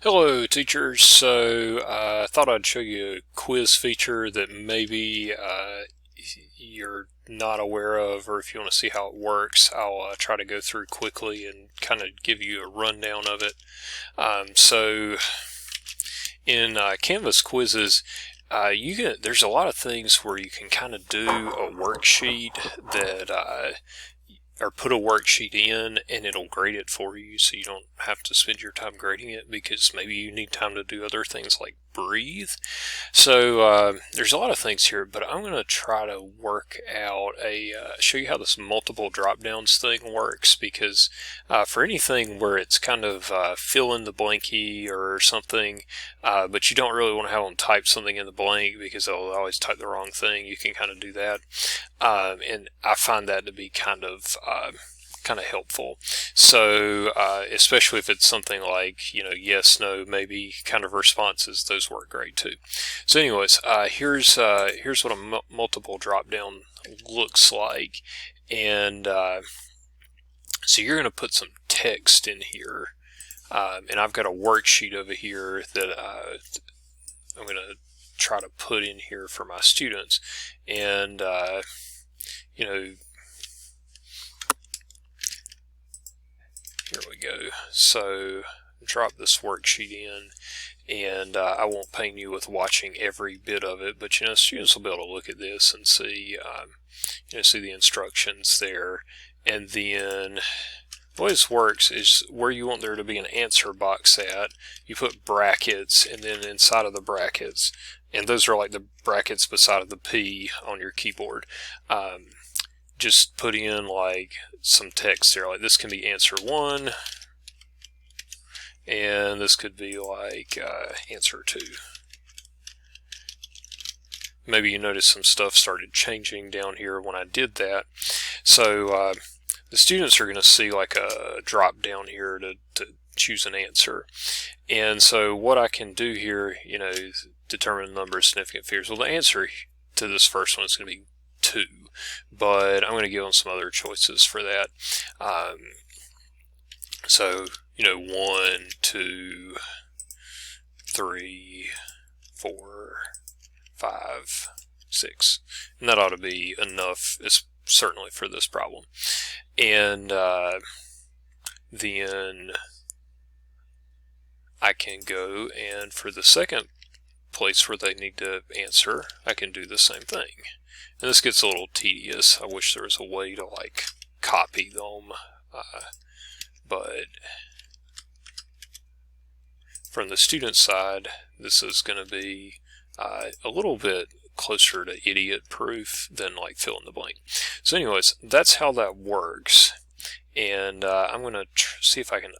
Hello teachers, so I thought I'd show you a quiz feature that maybe you're not aware of, or if you want to see how it works, I'll try to go through quickly and kind of give you a rundown of it. So in Canvas quizzes, there's a lot of things where you can kind of do a worksheet that or put a worksheet in and it'll grade it for you, so you don't have to spend your time grading it because maybe you need time to do other things like breathe. So there's a lot of things here, but I'm going to try to work out show you how this multiple drop-downs thing works, because for anything where it's kind of fill in the blanky or something, but you don't really want to have them type something in the blank because they'll always type the wrong thing, you can kind of do that. And I find that to be kind of helpful. So especially if it's something like, yes, no, maybe kind of responses, those work great too. So anyways, here's what a multiple drop down looks like. And so you're going to put some text in here. And I've got a worksheet over here that I'm going to try to put in here for my students. And here we go. So drop this worksheet in, and I won't pain you with watching every bit of it, but students will be able to look at this and see see the instructions there. And then the way this works is where you want there to be an answer box at, you put brackets, and then inside of the brackets, and those are like the brackets beside of the P on your keyboard, just put in like some text there, like this can be answer 1, and this could be like answer 2. Maybe you notice some stuff started changing down here when I did that. So the students are going to see like a drop down here to choose an answer. And so what I can do here, determine the number of significant figures. Well, the answer to this first one is going to be 2, but I'm going to give them some other choices for that. So 1, 2, 3, 4, 5, 6, and that ought to be enough, certainly for this problem. And then I can go, and for the second place where they need to answer, I can do the same thing. And this gets a little tedious. I wish there was a way to like copy them, but from the student side, this is going to be a little bit closer to idiot proof than like fill in the blank. So anyways, that's how that works. And I'm going to see if I can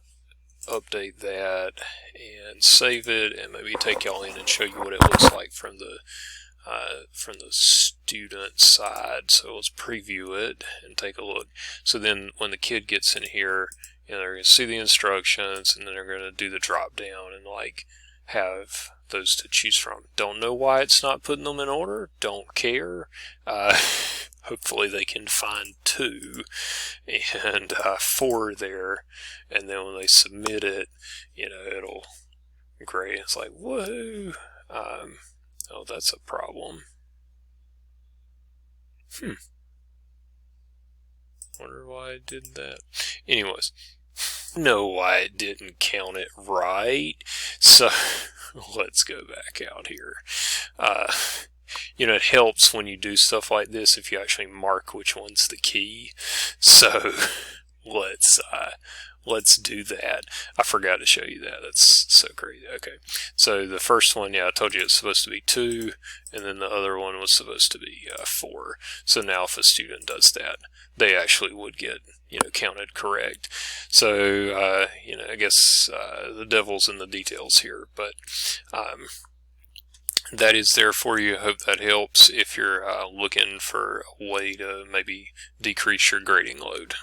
update that and save it, and maybe take y'all in and show you what it looks like from the student side. So let's preview it and take a look. So then when the kid gets in here, they're going to see the instructions, and then they're going to do the drop down and like have those to choose from. Don't know why it's not putting them in order, don't care. Hopefully they can find 2 and 4 there, and then when they submit it, it'll grade. It's like, whoa. Oh, that's a problem. Wonder why I did that. Anyways, know why it didn't count it right. So let's go back out here. It helps when you do stuff like this if you actually mark which one's the key. So let's do that. I forgot to show you that. That's so crazy. Okay, so the first one, I told you it's supposed to be 2, and then the other one was supposed to be 4. So now if a student does that, they actually would get counted correct. So I guess the devil's in the details here, but that is there for you. I hope that helps if you're looking for a way to maybe decrease your grading load.